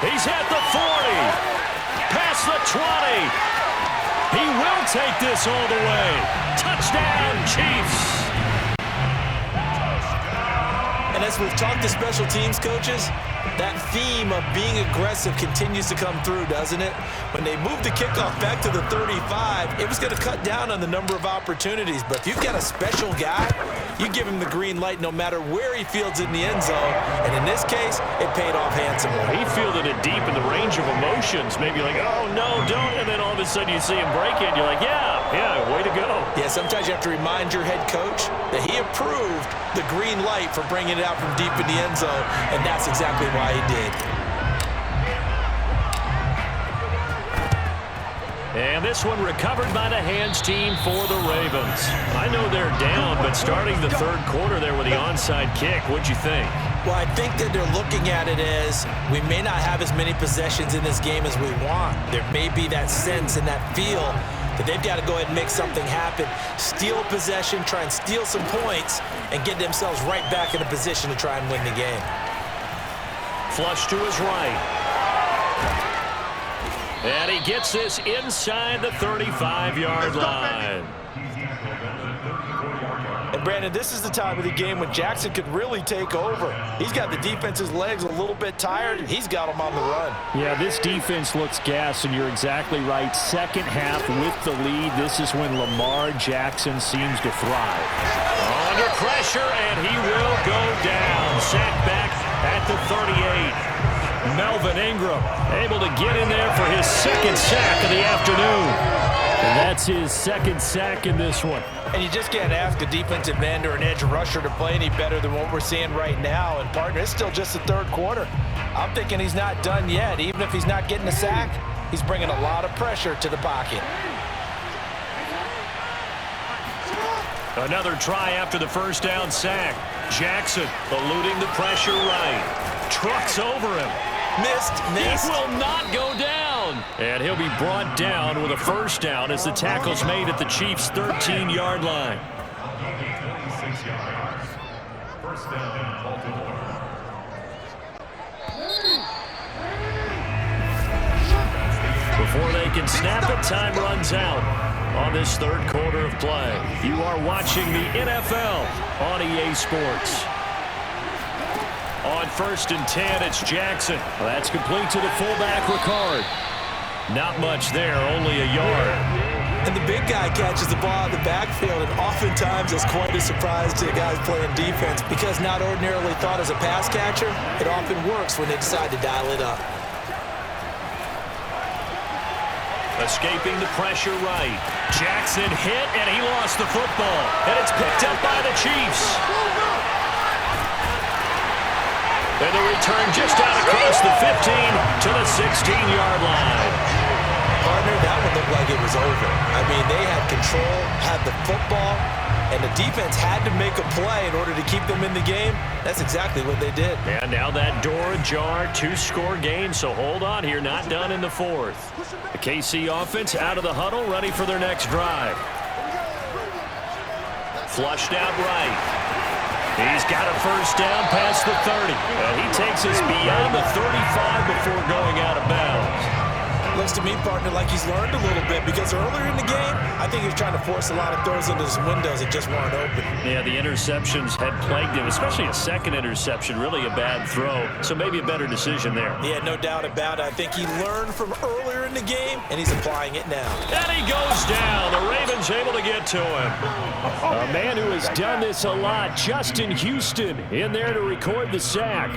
He's at the 40. Past the 20. He will take this all the way. Touchdown, Chiefs. And as we've talked to special teams coaches, that theme of being aggressive continues to come through, doesn't it? When they moved the kickoff back to the 35, it was going to cut down on the number of opportunities. But if you've got a special guy, you give him the green light no matter where he fields it in the end zone. And in this case, it paid off handsomely. He fielded it deep in the range of emotions. Maybe like, oh, no, don't. And then all of a sudden you see him break it. And you're like, yeah, way to go. Yeah, sometimes you have to remind your head coach that he approved the green light for bringing it out from deep in the end zone. And that's exactly why he did. And this one recovered by the hands team for the Ravens. I know they're down, but starting the third quarter there with the onside kick, what'd you think? Well, I think that they're looking at it as we may not have as many possessions in this game as we want. There may be that sense and that feel that they've got to go ahead and make something happen. Steal possession, try and steal some points, and get themselves right back in a position to try and win the game. Flush to his right. And he gets this inside the 35-yard line. And Brandon, this is the time of the game when Jackson could really take over. He's got the defense's legs a little bit tired. He's got them on the run. Yeah, this defense looks gassed, and you're exactly right. Second half with the lead, this is when Lamar Jackson seems to thrive. Under pressure, and he will go down. Sack back at the 38. Melvin Ingram able to get in there for his second sack of the afternoon. And that's his second sack in this one. And you just can't ask a defensive end or an edge rusher to play any better than what we're seeing right now. And, partner, it's still just the third quarter. I'm thinking he's not done yet. Even if he's not getting a sack, he's bringing a lot of pressure to the pocket. Another try after the first down sack. Jackson eluding the pressure right. Trucks over him. Missed. He will not go down. And he'll be brought down with a first down as the tackle's made at the Chiefs' 13-yard line. Before they can snap it, time runs out on this third quarter of play. You are watching the NFL on EA Sports. On 1st and 10, it's Jackson. That's complete to the fullback, Ricard. Not much there, only a yard. And the big guy catches the ball in the backfield, and oftentimes it's quite a surprise to the guys playing defense because not ordinarily thought as a pass catcher, it often works when they decide to dial it up. Escaping the pressure right. Jackson hit, and he lost the football. And it's picked up by the Chiefs. And the return just out across the 15 to the 16-yard line. Partner, that one looked like it was over. I mean, they had control, had the football, and the defense had to make a play in order to keep them in the game. That's exactly what they did. And now that door ajar, 2-score game, so hold on here, not done in the fourth. The KC offense out of the huddle, ready for their next drive. Flushed out right. He's got a first down past the 30. And he takes us beyond the 35 before going out of bounds. Looks to me, partner, like he's learned a little bit because earlier in the game, I think he was trying to force a lot of throws into his windows that just weren't open. Yeah, the interceptions had plagued him, especially a second interception, really a bad throw. So maybe a better decision there. Yeah, no doubt about it. I think he learned from earlier in the game, and he's applying it now. And he goes down. The Ravens able to get to him. A man who has done this a lot, Justin Houston, in there to record the sack.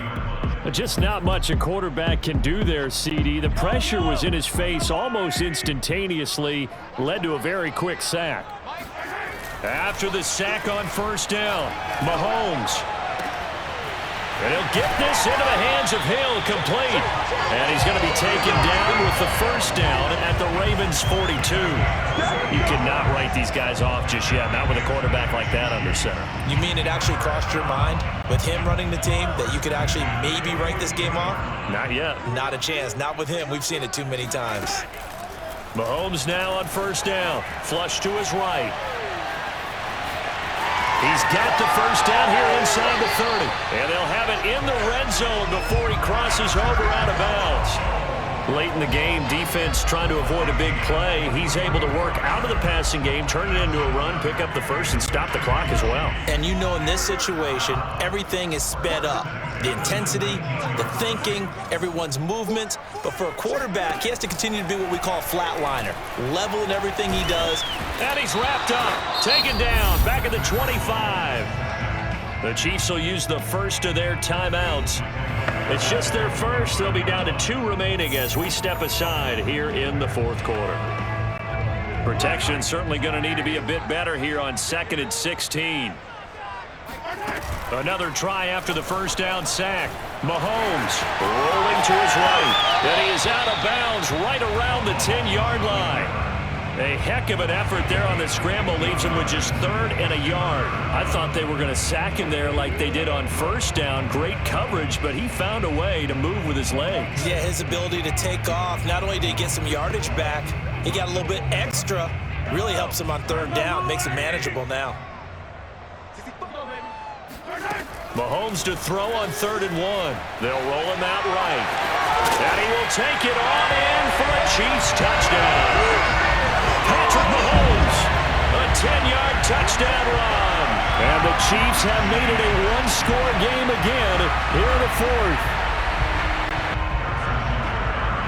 Just not much a quarterback can do there, CD. The pressure was in his face almost instantaneously, led to a very quick sack. After the sack on first down, Mahomes. And he'll get this into the hands of Hill, complete. And he's going to be taken down with the first down at the Ravens' 42. You cannot write these guys off just yet, not with a quarterback like that under center. You mean it actually crossed your mind with him running the team that you could actually maybe write this game off? Not yet. Not a chance. Not with him. We've seen it too many times. Mahomes now on first down. Flush to his right. He's got the first down here inside the 30. And they'll have it in the red zone before he crosses over out of bounds. Late in the game, defense trying to avoid a big play. He's able to work out of the passing game, turn it into a run, pick up the first, and stop the clock as well. And you know in this situation, everything is sped up. The intensity, the thinking, everyone's movement. But for a quarterback, he has to continue to be what we call a flatliner. Level in everything he does. And he's wrapped up, taken down, back at the 25. The Chiefs will use the first of their timeouts. It's just their first. They'll be down to 2 remaining as we step aside here in the fourth quarter. Protection certainly going to need to be a bit better here on 2nd and 16. Another try after the first down sack. Mahomes rolling to his right. And he is out of bounds right around the 10-yard line. A heck of an effort there on the scramble leaves him with just 3rd and a yard. I thought they were going to sack him there like they did on first down. Great coverage, but he found a way to move with his legs. Yeah, his ability to take off. Not only did he get some yardage back, he got a little bit extra. Really helps him on 3rd down. Makes it manageable now. Mahomes to throw on 3rd and 1. They'll roll him out right. And he will take it on in for a Chiefs touchdown. Patrick Mahomes, a 10-yard touchdown run. And the Chiefs have made it a one-score game again here in the fourth.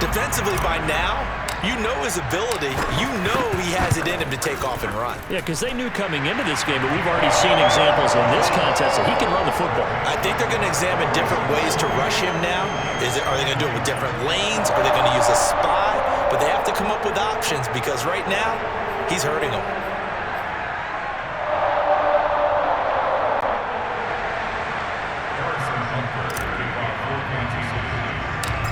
Defensively by now, you know his ability. You know he has it in him to take off and run. Yeah, because they knew coming into this game, but we've already seen examples in this contest that he can run the football. I think they're going to examine different ways to rush him now. Are they going to do it with different lanes? Are they going to use a spy? But they have to come up with options because right now, he's hurting them.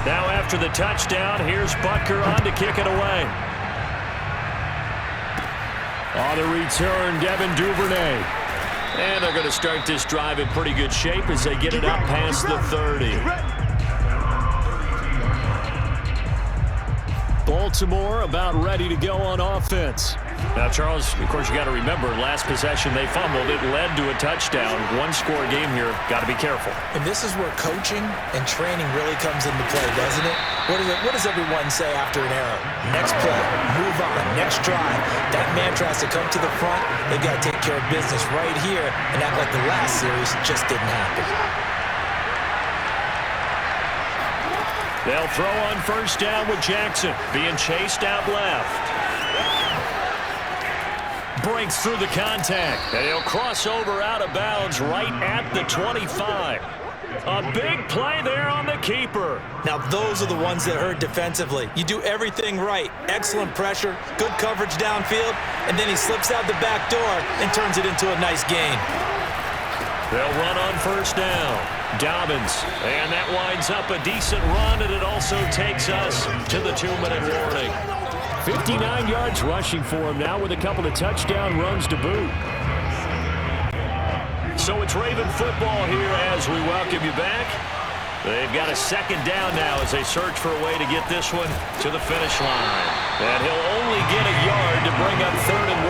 Now after the touchdown, here's Butker on to kick it away. On the return, Devin Duvernay. And they're going to start this drive in pretty good shape as they get it up past the 30. Baltimore about ready to go on offense. Now, Charles, of course, you got to remember, last possession they fumbled. It led to a touchdown. One-score game here. Got to be careful. And this is where coaching and training really comes into play, doesn't it? What does everyone say after an error? Next play, move on, next drive. That man tries to come to the front. They've got to take care of business right here and act like the last series just didn't happen. They'll throw on first down with Jackson being chased out left. Breaks through the contact, and he'll cross over out of bounds right at the 25. A big play there on the keeper. Now, those are the ones that hurt defensively. You do everything right. Excellent pressure, good coverage downfield, and then he slips out the back door and turns it into a nice gain. They'll run on first down. Dobbins, and that winds up a decent run, and it also takes us to the 2-minute warning. 59 yards rushing for him now with a couple of touchdown runs to boot. So it's Raven football here as we welcome you back. They've got a second down now as they search for a way to get this one to the finish line. And he'll only get a yard to bring up 3rd and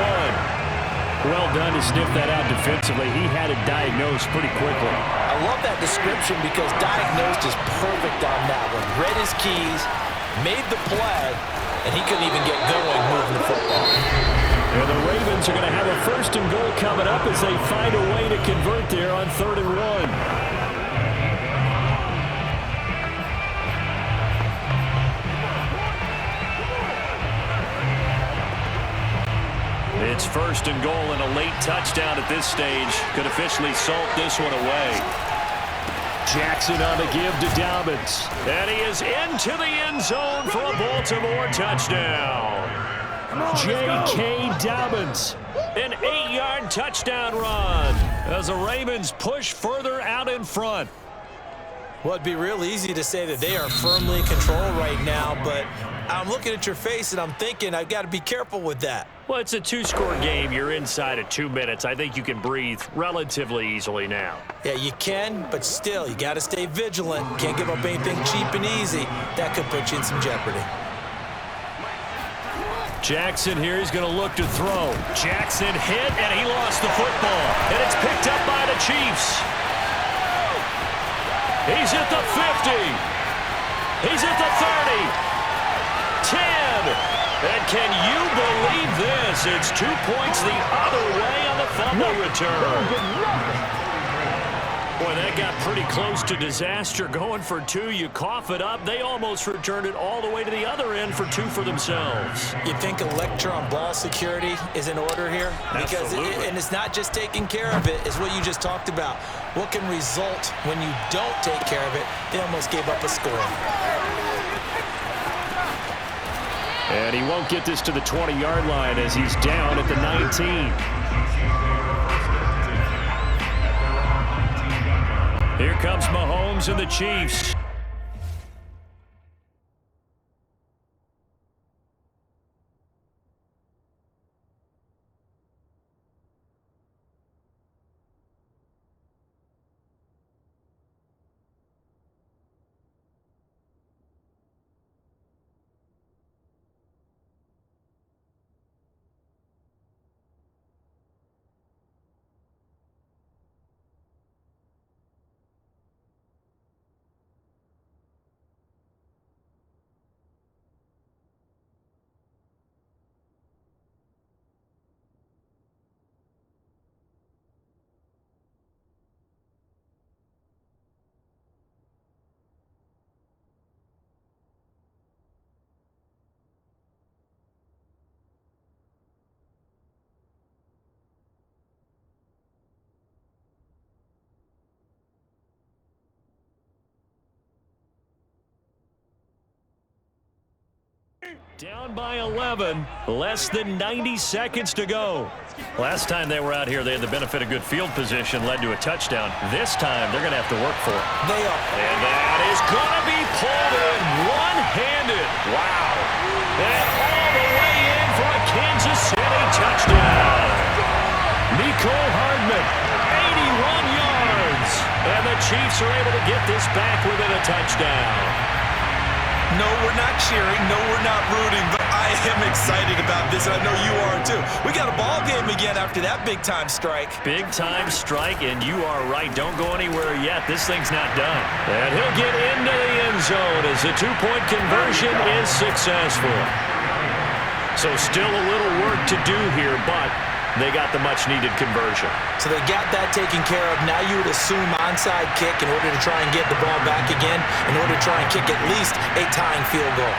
1. Well done to sniff that out defensively. He had it diagnosed pretty quickly. I love that description because diagnosed is perfect on that one. Read his keys, made the play, and he couldn't even get going moving the football. And the Ravens are going to have a 1st and goal coming up as they find a way to convert there on 3rd and 1. It's 1st and goal, and a late touchdown at this stage could officially salt this one away. Jackson on the give to Dobbins. And he is into the end zone for a Baltimore touchdown. J.K. Dobbins. An 8-yard touchdown run as the Ravens push further out in front. Well, it'd be real easy to say that they are firmly in control right now, but I'm looking at your face and I'm thinking I've got to be careful with that. Well, it's a 2-score game. You're inside of 2 minutes. I think you can breathe relatively easily now. Yeah, you can, but still, you got to stay vigilant. Can't give up anything cheap and easy. That could put you in some jeopardy. Jackson here is going to look to throw. Jackson hit, and he lost the football. And it's picked up by the Chiefs. He's at the 50. He's at the 30. And can you believe this? It's 2 points the other way on the fumble return. Boy, that got pretty close to disaster. Going for 2, you cough it up. They almost returned it all the way to the other end for 2 for themselves. You think a lecture on ball security is in order here? Because and it's not just taking care of it. It's what you just talked about. What can result when you don't take care of it? They almost gave up a score. And he won't get this to the 20-yard line as he's down at the 19. Here comes Mahomes and the Chiefs. Down by 11, less than 90 seconds to go. Last time they were out here, they had the benefit of good field position, led to a touchdown. This time, they're going to have to work for it. They are. And that is going to be pulled in one-handed. Wow. And all the way in for a Kansas City touchdown. Nicole Hardman, 81 yards. And the Chiefs are able to get this back within a touchdown. No, we're not cheering. No, we're not rooting. But I am excited about this, and I know you are too. We got a ball game again after that big-time strike. Big-time strike, and you are right. Don't go anywhere yet. This thing's not done. And he'll get into the end zone as the two-point conversion is successful. So still a little work to do here, but they got the much-needed conversion. So they got that taken care of. Now you would assume onside kick in order to try and get the ball back again, in order to try and kick at least a tying field goal.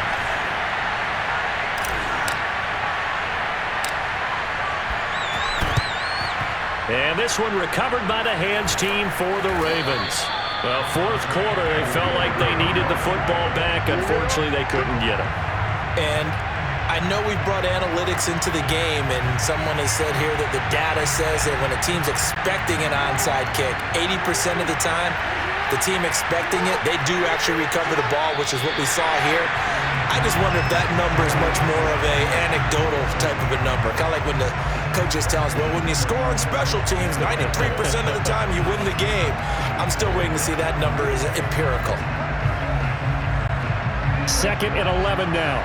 And this one recovered by the hands team for the Ravens. Well, fourth quarter, they felt like they needed the football back. Unfortunately, they couldn't get it. And I know we've brought analytics into the game, and someone has said here that the data says that when a team's expecting an onside kick, 80% of the time, the team expecting it, they do actually recover the ball, which is what we saw here. I just wonder if that number is much more of an anecdotal type of a number. Kind of like when the coaches tell us, well, when you score on special teams, 93% of the time you win the game. I'm still waiting to see that number is empirical. 2nd and 11 now.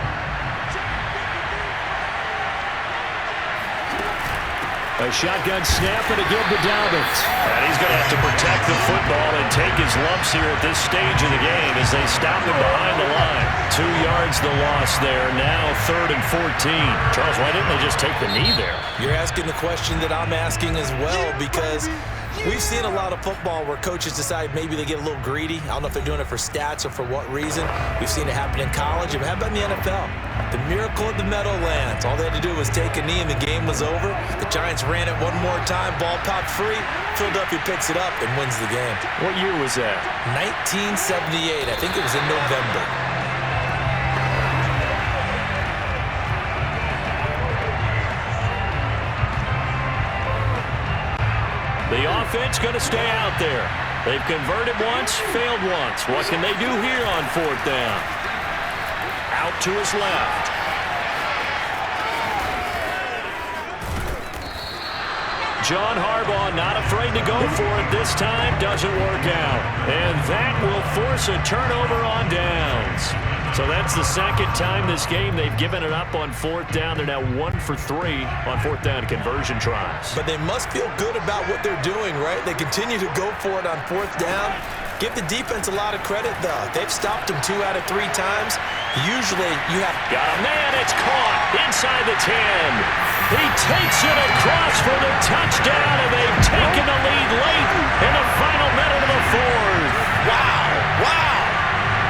A shotgun snap and again to Dobbins. And he's going to have to protect the football and take his lumps here at this stage of the game as they stop him behind the line. 2 yards the loss there. Now 3rd and 14. Charles, why didn't they just take the knee there? You're asking the question that I'm asking as well, because we've seen a lot of football where coaches decide maybe they get a little greedy. I don't know if they're doing it for stats or for what reason. We've seen it happen in college. It happened in the NFL. The miracle of the Meadowlands. All they had to do was take a knee and the game was over. The Giants ran it one more time. Ball popped free. Philadelphia picks it up and wins the game. What year was that? 1978. I think it was in November. The offense going to stay out there. They've converted once, failed once. What can they do here on 4th down? Out to his left. John Harbaugh not afraid to go for it this time. Doesn't work out. And that will force a turnover on downs. So that's the 2nd time this game they've given it up on 4th down. They're now 1 for 3 on 4th down conversion tries. But they must feel good about what they're doing, right? They continue to go for it on 4th down. Give the defense a lot of credit, though. They've stopped him 2 out of 3 times. Usually, you have... Got a man, it's caught inside the 10. He takes it across for the touchdown, and they've taken the lead late in the final minute of the 4th. Wow, wow.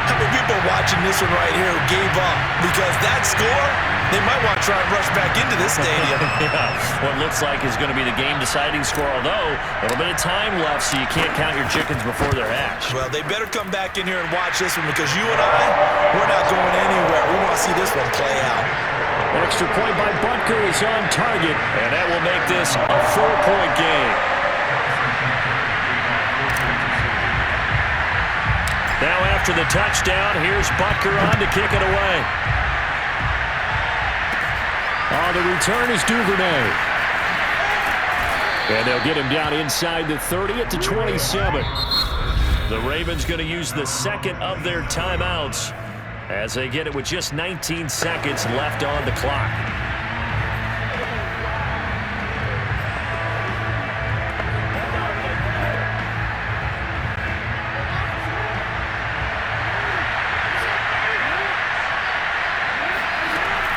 How many people are watching this one right here who gave up? Because that score, they might want to try and rush back into this stadium. Yeah, what looks like is going to be the game-deciding score, although a little bit of time left, so you can't count your chickens before they're hatched. Well, they better come back in here and watch this one because you and I, we're not going anywhere. We want to see this one play out. Extra point by Butker is on target, and that will make this a 4-point game. Now after the touchdown, here's Butker on to kick it away. The return is Duvernay. And they'll get him down inside the 30 at the 27. The Ravens going to use the second of their timeouts as they get it with just 19 seconds left on the clock.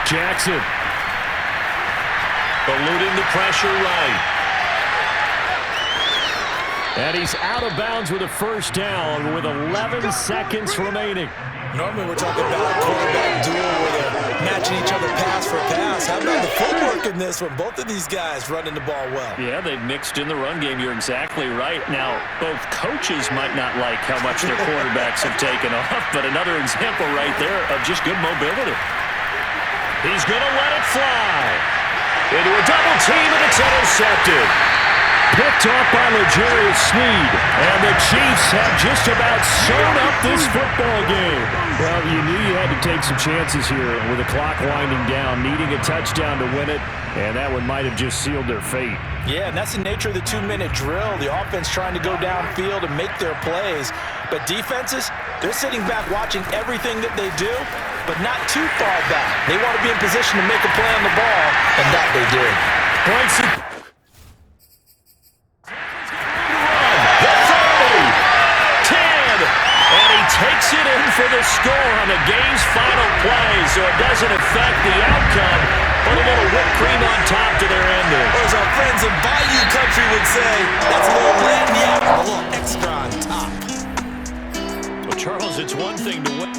Jackson. Eluding the pressure right. And he's out of bounds with a first down with 11 seconds remaining. Normally we're talking about a quarterback duel where they're matching each other pass for pass. How about the footwork in this one? Both of these guys running the ball well. Yeah, they've mixed in the run game. You're exactly right. Now, both coaches might not like how much their quarterbacks have taken off, but another example right there of just good mobility. He's going to let it fly. Into a double team, and it's intercepted. Picked off by L'Jarius Sneed. And the Chiefs have just about sewn up this football game. Well, you knew you had to take some chances here with the clock winding down, needing a touchdown to win it, and that one might have just sealed their fate. Yeah, and that's the nature of the 2-minute drill. The offense trying to go downfield and make their plays. But defenses, they're sitting back watching everything that they do, but not too far back. They want to be in position to make a play on the ball, and that they did. Points. Takes it in for the score on the game's final play, so it doesn't affect the outcome, but a little whipped cream on top to their ending. Or as our friends in Bayou Country would say, that's a little lagniappe, a little extra on top. Well, Charles, it's one thing to win.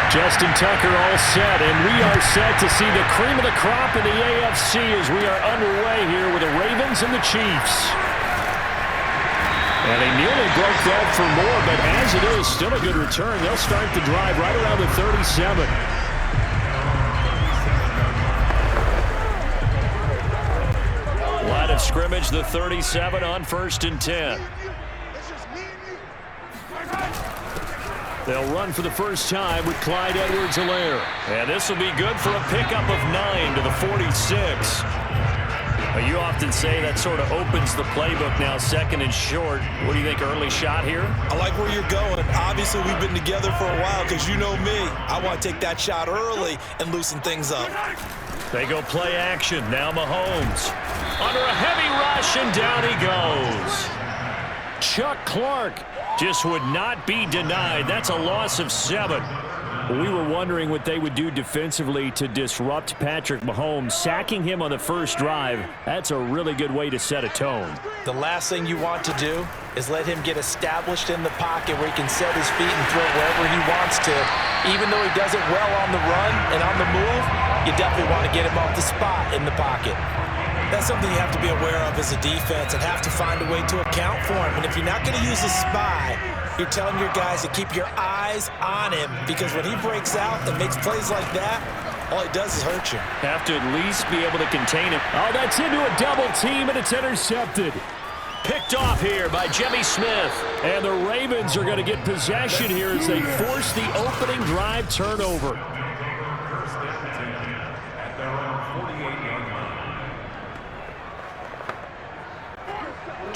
Justin Tucker all set, and we are set to see the cream of the crop in the AFC as we are underway here with the Ravens and the Chiefs. And they nearly broke that for more, but as it is, still a good return. They'll start the drive right around the 37. Line of scrimmage, the 37 on 1st and 10. They'll run for the first time with Clyde Edwards-Helaire. And this will be good for a pickup of 9 to the 46. You often say that sort of opens the playbook now, 2nd and short. What do you think, early shot here? I like where you're going. Obviously, we've been together for a while because you know me. I want to take that shot early and loosen things up. They go play action. Now Mahomes. Under a heavy rush, and down he goes. Chuck Clark just would not be denied. That's a loss of 7. We were wondering what they would do defensively to disrupt Patrick Mahomes. Sacking him on the first drive, that's a really good way to set a tone. The last thing you want to do is let him get established in the pocket where he can set his feet and throw wherever he wants to. Even though he does it well on the run and on the move, you definitely want to get him off the spot in the pocket. That's something you have to be aware of as a defense and have to find a way to account for him. And if you're not going to use a spy, you're telling your guys to keep your eyes on him, because when he breaks out and makes plays like that, all he does is hurt you. Have to at least be able to contain him. Oh, that's into a double team, and it's intercepted. Picked off here by Jimmy Smith. And the Ravens are going to get possession here as they force the opening drive turnover.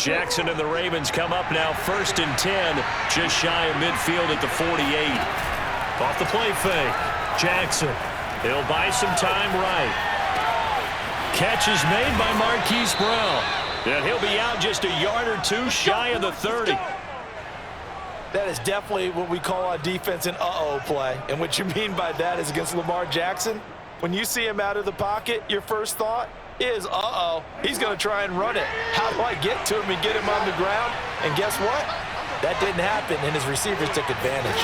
Jackson and the Ravens come up now 1st and 10, just shy of midfield at the 48. Off the play fake. Jackson. He'll buy some time right. Catch is made by Marquise Brown. And he'll be out just a yard or two shy of the 30. That is definitely what we call on defense an uh-oh play. And what you mean by that is against Lamar Jackson, when you see him out of the pocket, your first thought is, uh-oh, he's going to try and run it. How do I get to him and get him on the ground? And guess what? That didn't happen, and his receivers took advantage.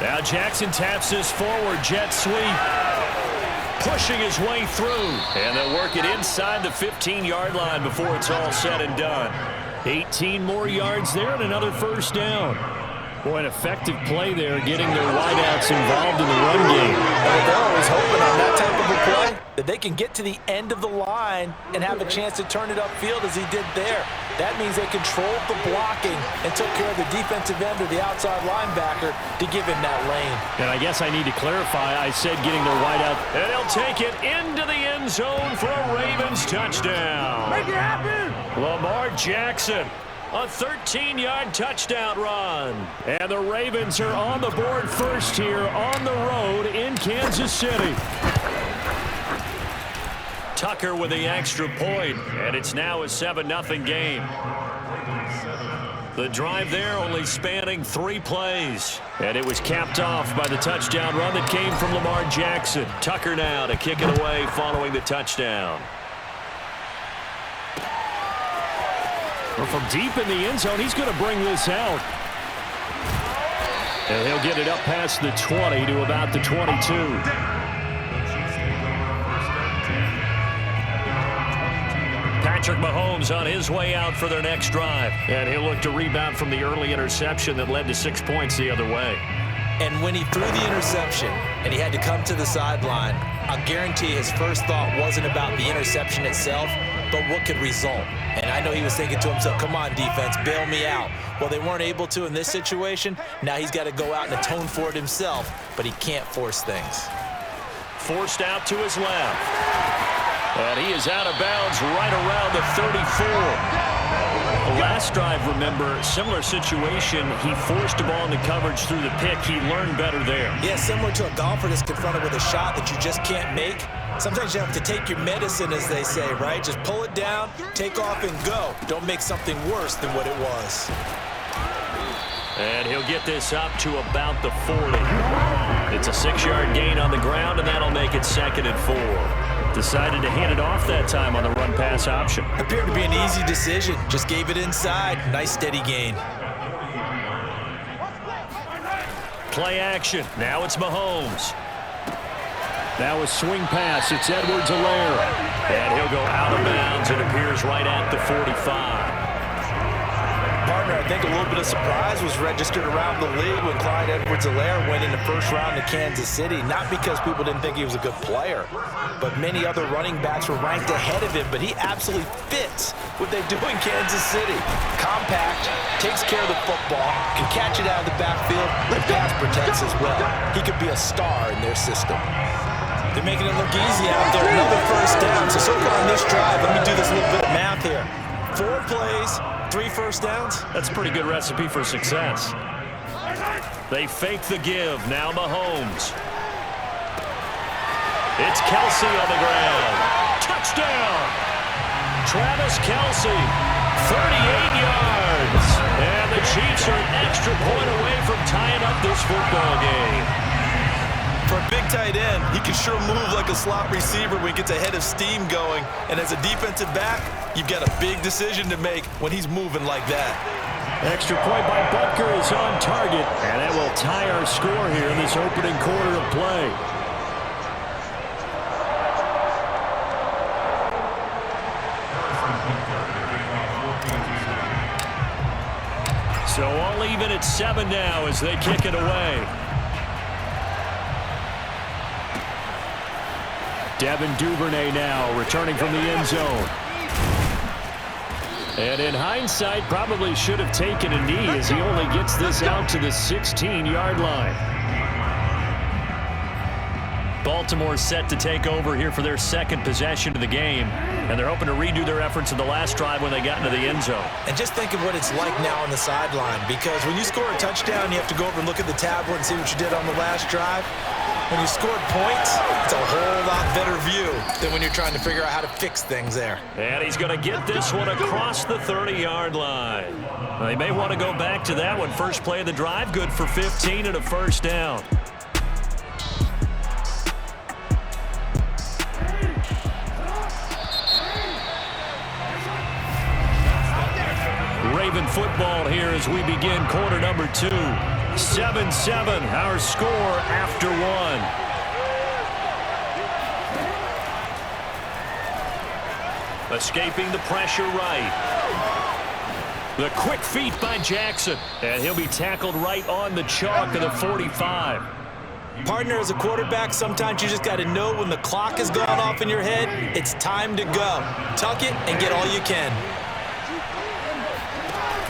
Now Jackson taps this forward jet sweep. Pushing his way through. And they'll work it inside the 15-yard line before it's all said and done. 18 more yards there and another first down. Boy, an effective play there, getting their wideouts involved in the run game. They're always hoping on that type of a play that they can get to the end of the line and have a chance to turn it upfield as he did there. That means they controlled the blocking and took care of the defensive end or the outside linebacker to give him that lane. And I guess I need to clarify, I said getting their wideout. And he'll take it into the end zone for a Ravens touchdown. Make it happen! Lamar Jackson. A 13-yard touchdown run. And the Ravens are on the board first here on the road in Kansas City. Tucker with the extra point, and it's now a 7-0 game. The drive there only spanning 3 plays. And it was capped off by the touchdown run that came from Lamar Jackson. Tucker now to kick it away following the touchdown. Well, from deep in the end zone, he's going to bring this out. And he'll get it up past the 20 to about the 22. Patrick Mahomes on his way out for their next drive. And he'll look to rebound from the early interception that led to 6 points the other way. And when he threw the interception and he had to come to the sideline, I'll guarantee his first thought wasn't about the interception itself, but what could result. And I know he was thinking to himself, come on, defense, bail me out. Well, they weren't able to in this situation. Now he's got to go out and atone for it himself, but he can't force things. Forced out to his left. And he is out of bounds right around the 34. The last drive, remember, similar situation. He forced a ball into coverage through the pick. He learned better there. Yeah, similar to a golfer that's confronted with a shot that you just can't make. Sometimes you have to take your medicine, as they say, right? Just pull it down, take off, and go. Don't make something worse than what it was. And he'll get this up to about the 40. It's a 6-yard gain on the ground, and that'll make it 2nd and 4. Decided to hand it off that time on the run-pass option. Appeared to be an easy decision. Just gave it inside. Nice, steady gain. Play action. Now it's Mahomes. Now a swing pass. It's Edwards-Helaire. And he'll go out of bounds. It appears right at the 45. Partner, I think a little bit of surprise was registered around the league when Clyde Edwards-Helaire went in the first round to Kansas City. Not because people didn't think he was a good player, but many other running backs were ranked ahead of him. But he absolutely fits what they do in Kansas City. Compact, takes care of the football, can catch it out of the backfield, and pass protects as well. He could be a star in their system. They're making it look easy out there. Another first down. So far on this drive, let me do this little bit of math here. 4 plays, 3 first downs. That's a pretty good recipe for success. They fake the give. Now Mahomes. It's Kelsey on the ground. Touchdown! Travis Kelsey, 38 yards. And the Chiefs are an extra point away from tying up this football game. For a big tight end, he can sure move like a slot receiver when he gets a head of steam going. And as a defensive back, you've got a big decision to make when he's moving like that. Extra point by Butker is on target, and that will tie our score here in this opening quarter of play. So all even at 7 now as they kick it away. Devin Duvernay now returning from the end zone. And in hindsight, probably should have taken a knee as he only gets this out to the 16-yard line. Baltimore set to take over here for their second possession of the game, and they're hoping to redo their efforts in the last drive when they got into the end zone. And just think of what it's like now on the sideline, because when you score a touchdown, you have to go over and look at the tablet and see what you did on the last drive. When you scored points, it's a whole lot better view than when you're trying to figure out how to fix things there. And he's going to get this one across the 30-yard line. Well, they may want to go back to that one. First play of the drive, good for 15 and a first down. Raven football here as we begin quarter number 2. 7-7, our score after 1. Escaping the pressure right. The quick feet by Jackson, and he'll be tackled right on the chalk of the 45. Partner, as a quarterback, sometimes you just got to know when the clock has gone off in your head, it's time to go. Tuck it and get all you can.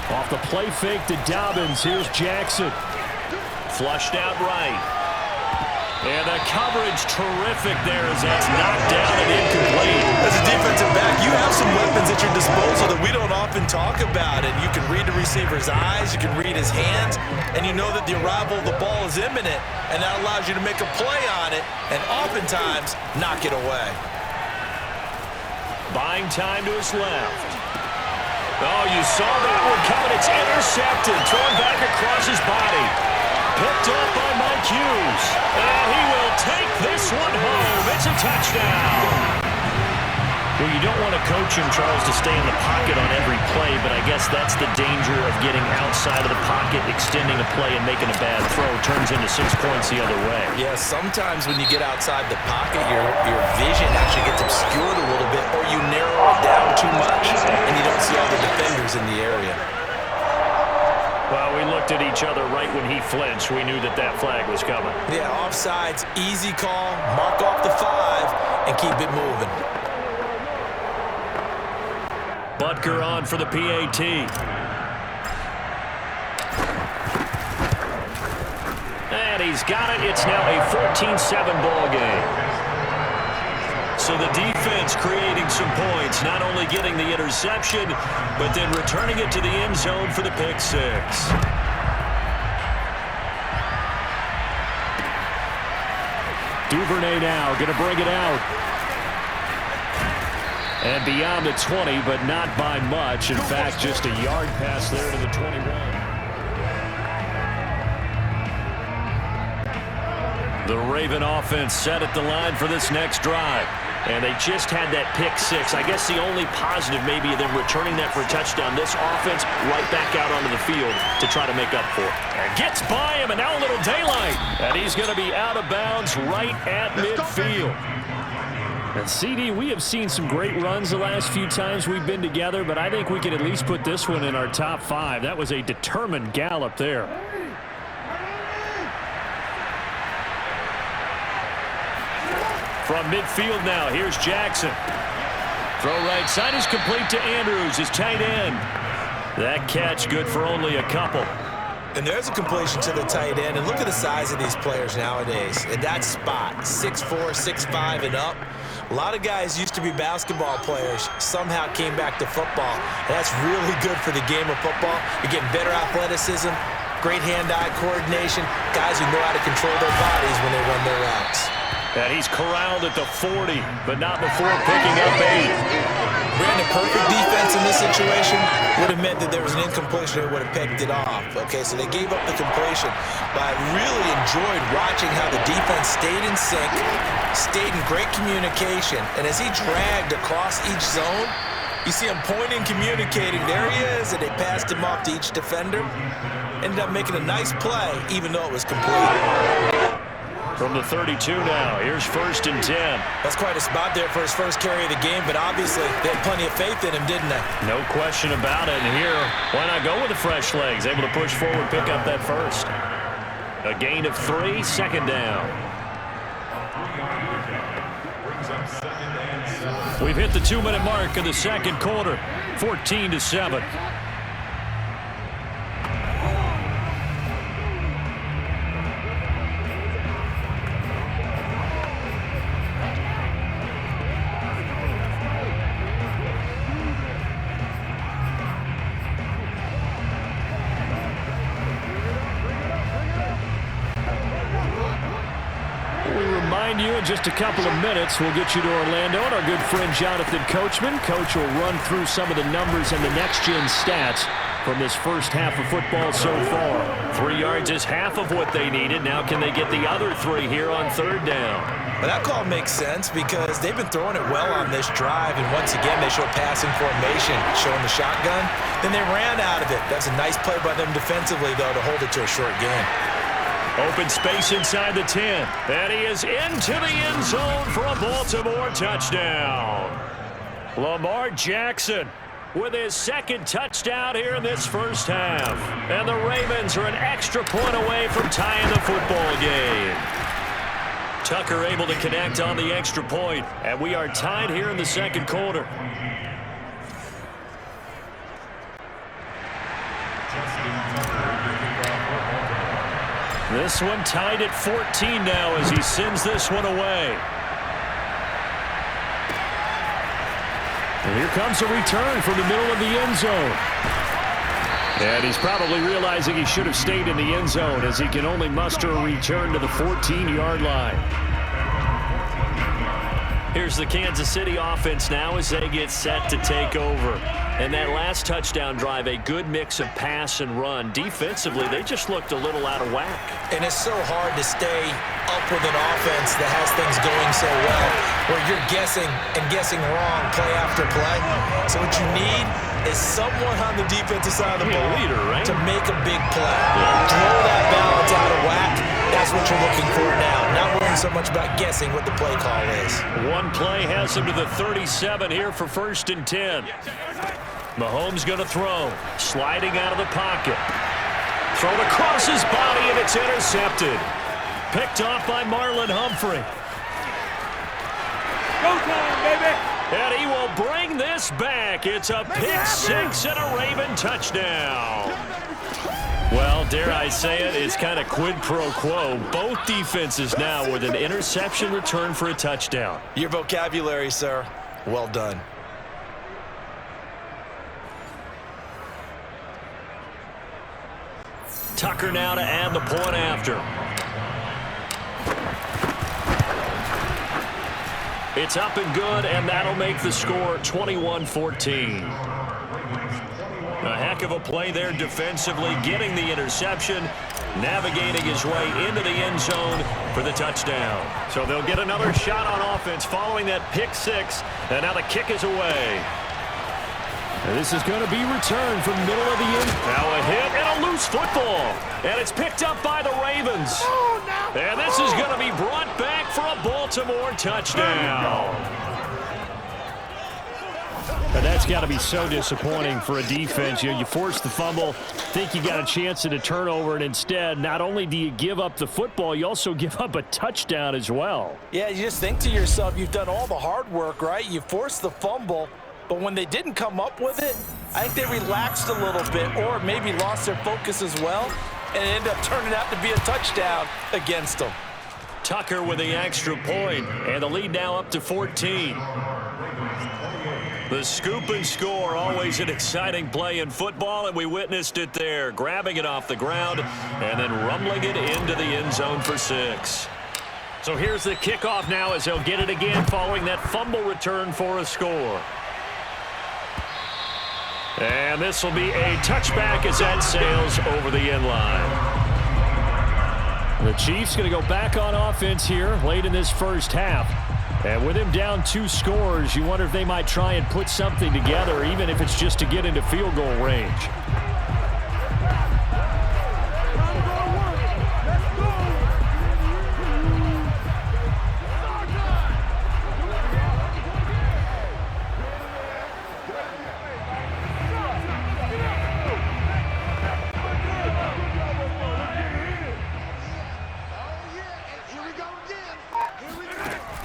Off the play fake to Dobbins, here's Jackson. Flushed out right. And the coverage terrific there as that's knocked down and incomplete. As a defensive back, you have some weapons at your disposal that we don't often talk about. And you can read the receiver's eyes, you can read his hands, and you know that the arrival of the ball is imminent, and that allows you to make a play on it and oftentimes knock it away. Buying time to his left. Oh, you saw that one coming. It's intercepted. Thrown back across his body. Picked up by Mike Hughes. And he will take this one home. It's a touchdown. Well, you don't want to coach him, Charles, to stay in the pocket on every play, but I guess that's the danger of getting outside of the pocket, extending a play, and making a bad throw. Turns into 6 points the other way. Yeah, sometimes when you get outside the pocket, your vision actually gets obscured a little bit, or you narrow it down too much, and you don't see all the defenders in the area. Well, we looked at each other right when he flinched. We knew that that flag was coming. Yeah, offsides, easy call, mark off the 5, and keep it moving. Butker on for the PAT. And he's got it. It's now a 14-7 ball game. So the defense creating some points, not only getting the interception, but then returning it to the end zone for the pick 6. Duvernay now going to bring it out. And beyond the 20, but not by much. In fact, just a yard pass there to the 21. The Raven offense set at the line for this next drive. And they just had that pick 6. I guess the only positive maybe of them returning that for a touchdown. This offense right back out onto the field to try to make up for it. And gets by him, and now a little daylight. And he's going to be out of bounds right at midfield. And CD, we have seen some great runs the last few times we've been together, but I think we can at least put this one in our top 5. That was a determined gallop there. From midfield now, here's Jackson. Throw right side is complete to Andrews, his tight end. That catch good for only a couple. And there's a completion to the tight end. And look at the size of these players nowadays. In that spot, 6'4", 6'5", and up. A lot of guys used to be basketball players, somehow came back to football. And that's really good for the game of football. You're getting better athleticism, great hand-eye coordination, guys who know how to control their bodies when they run their routes. And he's corralled at the 40, but not before picking up 8. Brandon, perfect defense in this situation would have meant that there was an incompletion that would have picked it off. Okay, so they gave up the completion. But I really enjoyed watching how the defense stayed in sync, stayed in great communication. And as he dragged across each zone, you see him pointing, communicating. There he is, and they passed him off to each defender. Ended up making a nice play, even though it was complete. From the 32 now, here's 1st and 10. That's quite a spot there for his first carry of the game, but obviously they had plenty of faith in him, didn't they? No question about it. And here, why not go with the fresh legs? Able to push forward, pick up that first. A gain of 3, 2nd down. We've hit the 2-minute mark of the second quarter, 14-7. join you in just a couple of minutes. We'll get you to Orlando and our good friend Jonathan Coachman. Coach will run through some of the numbers and the next-gen stats from this first half of football so far. 3 yards is half of what they needed. Now can they get the other 3 here on third down? Well, that call makes sense because they've been throwing it well on this drive, and once again they show passing formation, showing the shotgun. Then they ran out of it. That's a nice play by them defensively, though, to hold it to a short game. Open space inside the 10. And he is into the end zone for a Baltimore touchdown. Lamar Jackson with his second touchdown here in this first half. And the Ravens are an extra point away from tying the football game. Tucker able to connect on the extra point, and we are tied here in the second quarter. This one tied at 14 now as he sends this one away. And here comes a return from the middle of the end zone. And he's probably realizing he should have stayed in the end zone as he can only muster a return to the 14-yard line. Here's the Kansas City offense now as they get set to take over. And that last touchdown drive, a good mix of pass and run. Defensively, they just looked a little out of whack. And it's so hard to stay up with an offense that has things going so well, where you're guessing and guessing wrong play after play. So what you need is someone on the defensive side of the ball leader, right? to make a big play. Throw that balance out of whack. That's what you're looking for now. Not worrying so much about guessing what the play call is. One play has him to the 37 here for 1st and 10. Mahomes going to throw. Sliding out of the pocket. Thrown across his body, and it's intercepted. Picked off by Marlon Humphrey. Go time, baby! And he will bring this back. It's a pick six and a Raven touchdown. Well, dare I say it, it's kind of quid pro quo. Both defenses now with an interception return for a touchdown. Your vocabulary, sir. Well done. Tucker now to add the point after. It's up and good, and that'll make the score 21-14. A heck of a play there defensively, getting the interception, navigating his way into the end zone for the touchdown. So they'll get another shot on offense following that pick six, and now the kick is away. And this is going to be returned from the middle of the end. Now a hit and a loose football, and it's picked up by the Ravens. And this is going to be brought back for a Baltimore touchdown. And that's got to be so disappointing for a defense. You know, you force the fumble, think you got a chance at a turnover, and instead, not only do you give up the football, you also give up a touchdown as well. Yeah, you just think to yourself, you've done all the hard work, right? You forced the fumble, but when they didn't come up with it, I think they relaxed a little bit or maybe lost their focus as well, and it ended up turning out to be a touchdown against them. Tucker with the extra point, and the lead now up to 14. The scoop and score, always an exciting play in football, and we witnessed it there, grabbing it off the ground and then rumbling it into the end zone for 6. So here's the kickoff now as they'll get it again following that fumble return for a score. And this will be a touchback as that sails over the end line. The Chiefs going to go back on offense here late in this first half. And with him down 2 scores, you wonder if they might try and put something together, even if it's just to get into field goal range.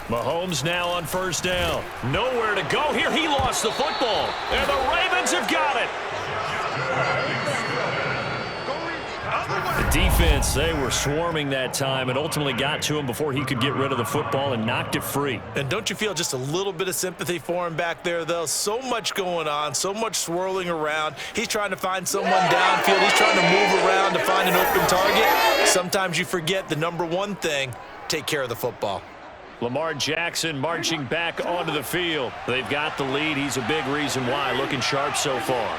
Mahomes now on first down. Nowhere to go here. He lost the football. And the Ravens have got it. The defense, they were swarming that time and ultimately got to him before he could get rid of the football and knocked it free. And don't you feel just a little bit of sympathy for him back there, though? So much going on, so much swirling around. He's trying to find someone downfield. He's trying to move around to find an open target. Sometimes you forget the number one thing, take care of the football. Lamar Jackson marching back onto the field. They've got the lead. He's a big reason why. Looking sharp so far.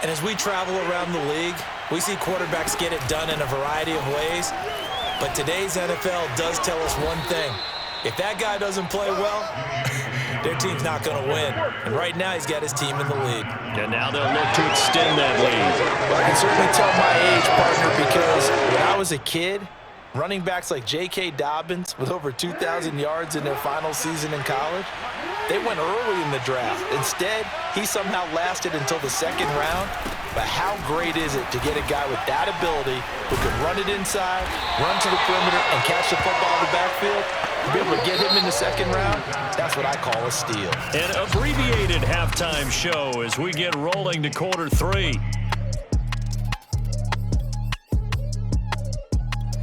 And as we travel around the league, we see quarterbacks get it done in a variety of ways. But today's NFL does tell us one thing. If that guy doesn't play well, their team's not going to win. And right now, he's got his team in the lead. And now they'll look to extend that lead. Well, I can certainly tell my age, partner, because when I was a kid, running backs like J.K. Dobbins with over 2,000 yards in their final season in college, they went early in the draft. Instead, he somehow lasted until the second round. But how great is it to get a guy with that ability who can run it inside, run to the perimeter, and catch the football in the backfield? To be able to get him in the second round, that's what I call a steal. An abbreviated halftime show as we get rolling to quarter 3.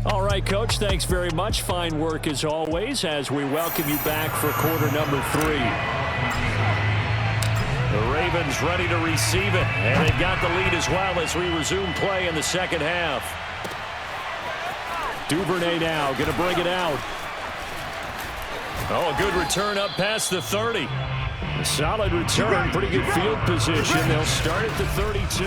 All right, Coach, thanks very much. Fine work as always as we welcome you back for quarter number 3. The Ravens ready to receive it, and they've got the lead as well as we resume play in the second half. Duvernay now going to bring it out. Oh, a good return up past the 30. A solid return, pretty good field position. They'll start at the 32.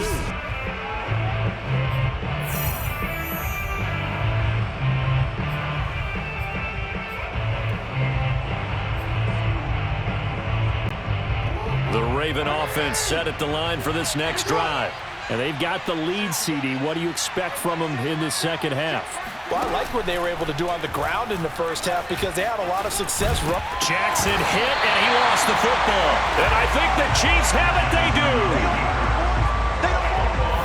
The Raven offense set at the line for this next drive. And they've got the lead, CD. What do you expect from them in the second half? Well, I like what they were able to do on the ground in the first half because they had a lot of success. Jackson hit, and he lost the football. And I think the Chiefs have it. They do.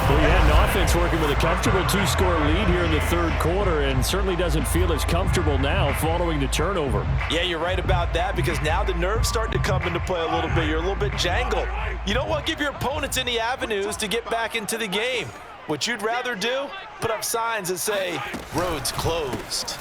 Well, you had an offense working with a comfortable 2-score lead here in the third quarter and certainly doesn't feel as comfortable now following the turnover. Yeah, you're right about that because now the nerves start to come into play a little bit. You're a little bit jangled. You don't want to give your opponents any avenues to get back into the game. What you'd rather do, put up signs that say, roads closed.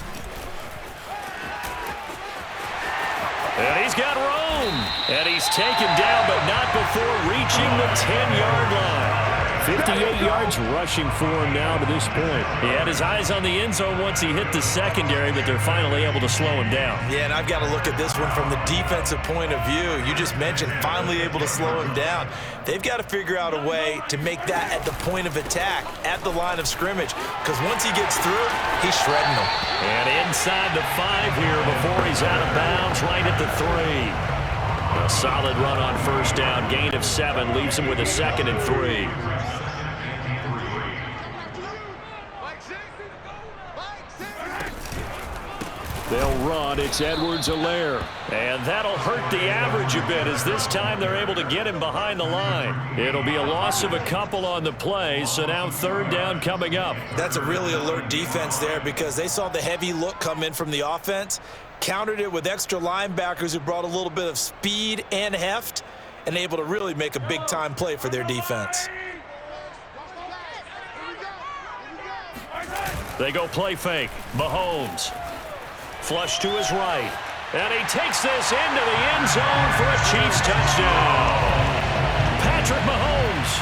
And he's got room. And he's taken down, but not before reaching the 10-yard line. 58 yards rushing for him now to this point. He had his eyes on the end zone once he hit the secondary, but they're finally able to slow him down. Yeah, and I've got to look at this one from the defensive point of view. You just mentioned finally able to slow him down. They've got to figure out a way to make that at the point of attack, at the line of scrimmage, because once he gets through, he's shredding them. And inside the 5 here before he's out of bounds, right at the 3. A solid run on first down, gain of 7, leaves him with a 2nd and 3. They'll run. It's Edwards-Helaire. And that'll hurt the average a bit as this time they're able to get him behind the line. It'll be a loss of a couple on the play, so now third down coming up. That's a really alert defense there because they saw the heavy look come in from the offense, countered it with extra linebackers who brought a little bit of speed and heft, and able to really make a big-time play for their defense. They go play fake. Mahomes. Flush to his right. And he takes this into the end zone for a Chiefs touchdown. Patrick Mahomes,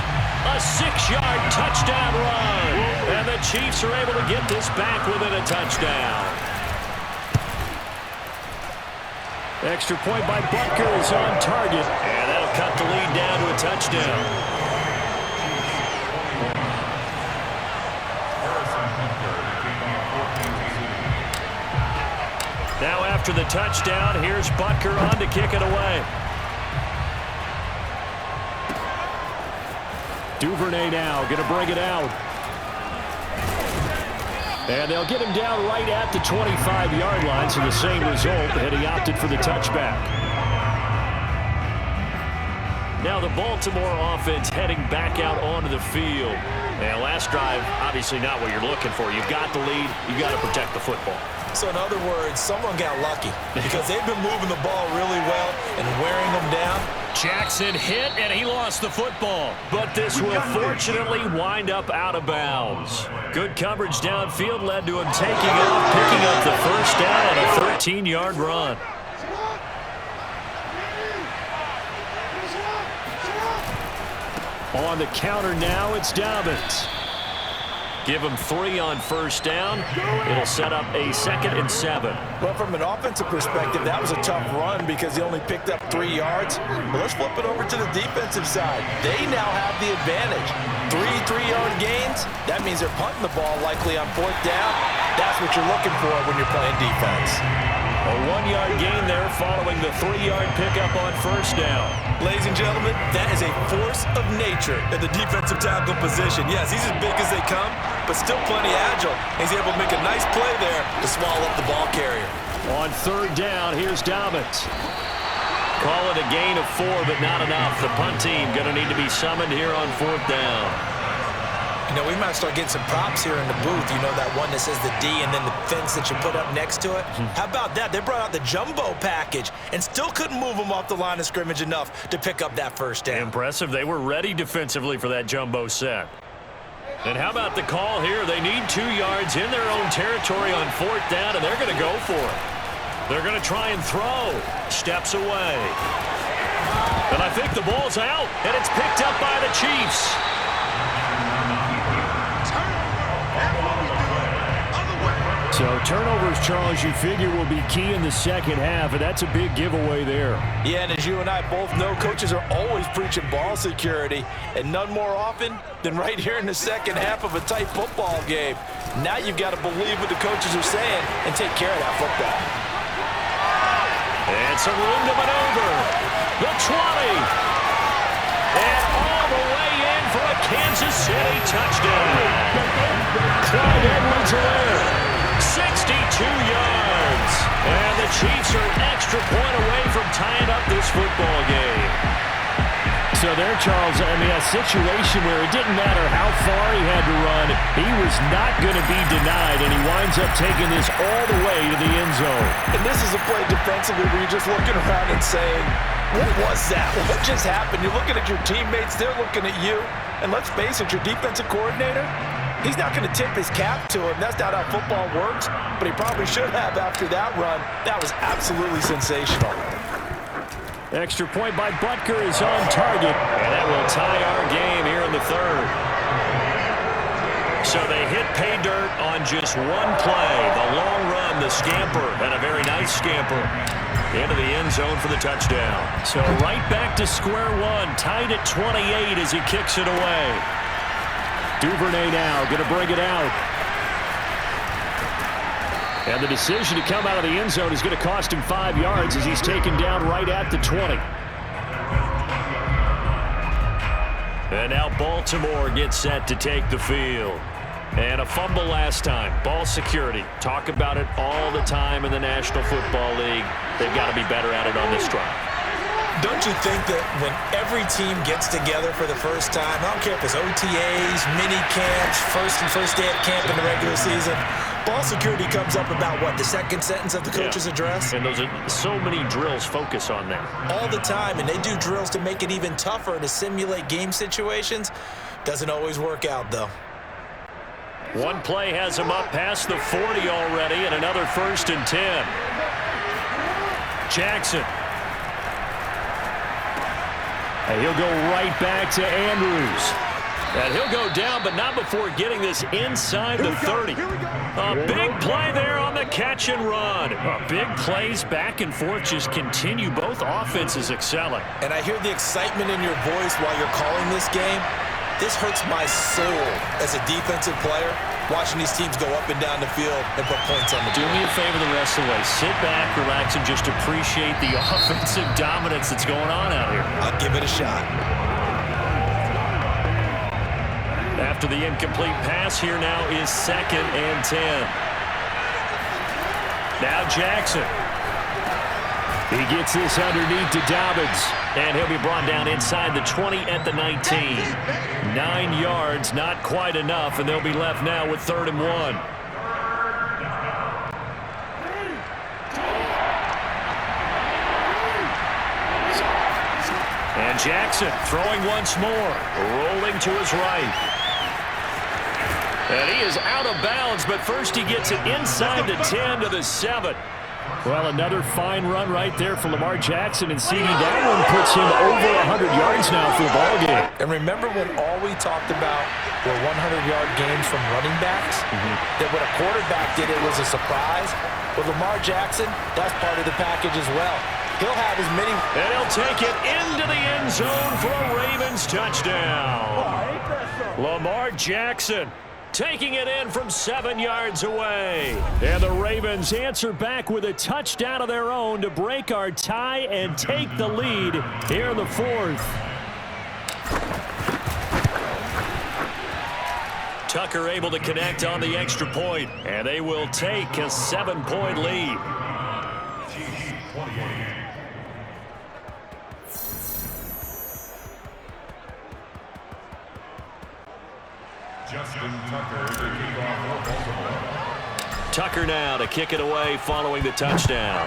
a 6-yard touchdown run. And the Chiefs are able to get this back within a touchdown. Extra point by Butker is on target. And that'll cut the lead down to a touchdown. Now after the touchdown, here's Butker on to kick it away. Duvernay now going to bring it out. And they'll get him down right at the 25-yard line, so the same result, and he opted for the touchback. Now the Baltimore offense heading back out onto the field. And last drive, obviously not what you're looking for. You've got the lead. You've got to protect the football. So in other words, someone got lucky because they've been moving the ball really well and wearing them down. Jackson hit, and he lost the football. But this will fortunately wind up out of bounds. Good coverage downfield led to him taking off, picking up the first down on a 13-yard run. On the counter now, it's Dobbins. Give them 3 on first down. It'll set up a 2nd and 7. Well, from an offensive perspective, that was a tough run because he only picked up 3 yards. But let's flip it over to the defensive side. They now have the advantage. 3-3-yard gains, that means they're punting the ball likely on 4th down. That's what you're looking for when you're playing defense. A 1-yard gain there following the 3-yard pickup on first down. Ladies and gentlemen, that is a force of nature in the defensive tackle position. Yes, he's as big as they come, but still plenty agile. He's able to make a nice play there to swallow up the ball carrier. On 3rd down, here's Dobbins. Call it a gain of 4, but not enough. The punt team going to need to be summoned here on 4th down. You know, we might start getting some props here in the booth. You know, that one that says the D and then the fence that you put up next to it? How about that? They brought out the jumbo package and still couldn't move them off the line of scrimmage enough to pick up that first down. Impressive. They were ready defensively for that jumbo set. And how about the call here? They need 2 yards in their own territory on 4th down, and they're going to go for it. They're going to try and throw. Steps away. And I think the ball's out, and it's picked up by the Chiefs. So turnovers, Charles, you figure will be key in the second half, and that's a big giveaway there. Yeah, and as you and I both know, coaches are always preaching ball security, and none more often than right here in the second half of a tight football game. Now you've got to believe what the coaches are saying and take care of that football. And some room to maneuver. The 20. And all the way in for a Kansas City touchdown. Clyde Edwards-Helaire. 62 yards. And the Chiefs are an extra point away from tying up this football game. So there, Charles, I mean, a situation where it didn't matter how far he had to run, he was not going to be denied, and he winds up taking this all the way to the end zone. And this is a play defensively where you're just looking around and saying, what was that? What just happened? You're looking at your teammates, they're looking at you. And let's face it, your defensive coordinator, he's not going to tip his cap to him. That's not how football works, but he probably should have after that run. That was absolutely sensational. Extra point by Butker is on target. And that will tie our game here in the 3rd. So they hit pay dirt on just one play. The long run, the scamper, and a very nice scamper into the end zone for the touchdown. So right back to square one, tied at 28 as he kicks it away. Duvernay now going to bring it out. And the decision to come out of the end zone is going to cost him 5 yards as he's taken down right at the 20. And now Baltimore gets set to take the field. And a fumble last time. Ball security. Talk about it all the time in the National Football League. They've got to be better at it on this drive. Don't you think that when every team gets together for the first time, I don't care if it's OTAs, mini camps, first day of camp in the regular season, ball security comes up about what, the second sentence of the coach's address? And those are so many drills focus on that. All the time, and they do drills to make it even tougher to simulate game situations. Doesn't always work out, though. One play has him up past the 40 already, and another 1st and 10. Jackson. And he'll go right back to Andrews. And he'll go down, but not before getting this inside the 30. A big play there on the catch and run. Big plays back and forth just continue. Both offenses excelling. And I hear the excitement in your voice while you're calling this game. This hurts my soul as a defensive player, watching these teams go up and down the field and put points on the board. board. Do me a favor the rest of the way. Sit back, relax, and just appreciate the offensive dominance that's going on out here. I'll give it a shot. After the incomplete pass, here now is 2nd and 10. Now Jackson. He gets this underneath to Dobbins. And he'll be brought down inside the 20 at the 19. 9 yards, not quite enough, and they'll be left now with 3rd and 1. And Jackson throwing once more, rolling to his right. And he is out of bounds, but first he gets it inside the 10 to the 7. Well, another fine run right there for Lamar Jackson, and CD, that one puts him over 100 yards now for the ball game. And remember when all we talked about were 100-yard games from running backs? That when a quarterback did it was a surprise? With Lamar Jackson, that's part of the package as well. He'll have as many. And he'll take it into the end zone for a Ravens touchdown. Lamar Jackson taking it in from 7 yards away. And the Ravens answer back with a touchdown of their own to break our tie and take the lead here in the fourth. Tucker able to connect on the extra point, and they will take a 7-point lead. Tucker now to kick it away following the touchdown.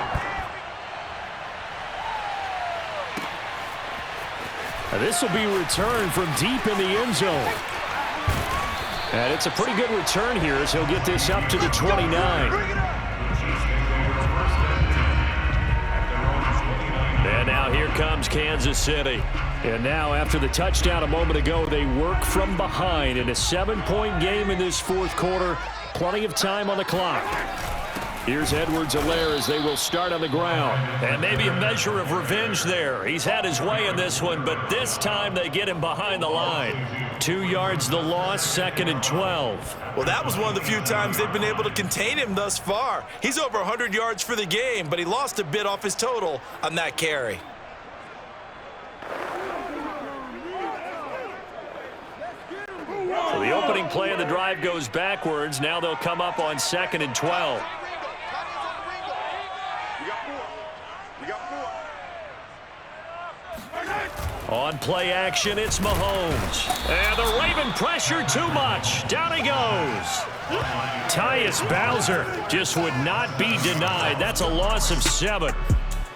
This will be returned from deep in the end zone. And it's a pretty good return here as he'll get this up to the 29. And now here comes Kansas City. And now after the touchdown a moment ago, they work from behind in a 7-point game in this fourth quarter. Plenty of time on the clock. Here's Edwards-Helaire as they will start on the ground. And maybe a measure of revenge there. He's had his way in this one, but this time they get him behind the line. 2 yards the loss, 2nd and 12. Well, that was one of the few times they've been able to contain him thus far. He's over 100 yards for the game, but he lost a bit off his total on that carry. So the opening play of the drive goes backwards. Now they'll come up on 2nd and 12. On play action, it's Mahomes. And the Raven pressure too much. Down he goes. Tyus Bowser just would not be denied. That's a loss of 7.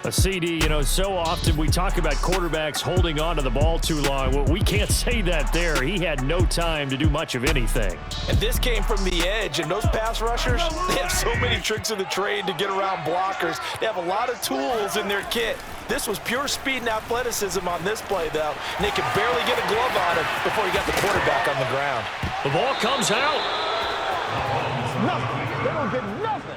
A CD, you know, so often we talk about quarterbacks holding on to the ball too long. Well, we can't say that there. He had no time to do much of anything. And this came from the edge, and those pass rushers, they have so many tricks of the trade to get around blockers. They have a lot of tools in their kit. This was pure speed and athleticism on this play, though, and they could barely get a glove on him before he got the quarterback on the ground. The ball comes out. Nothing. They don't get nothing.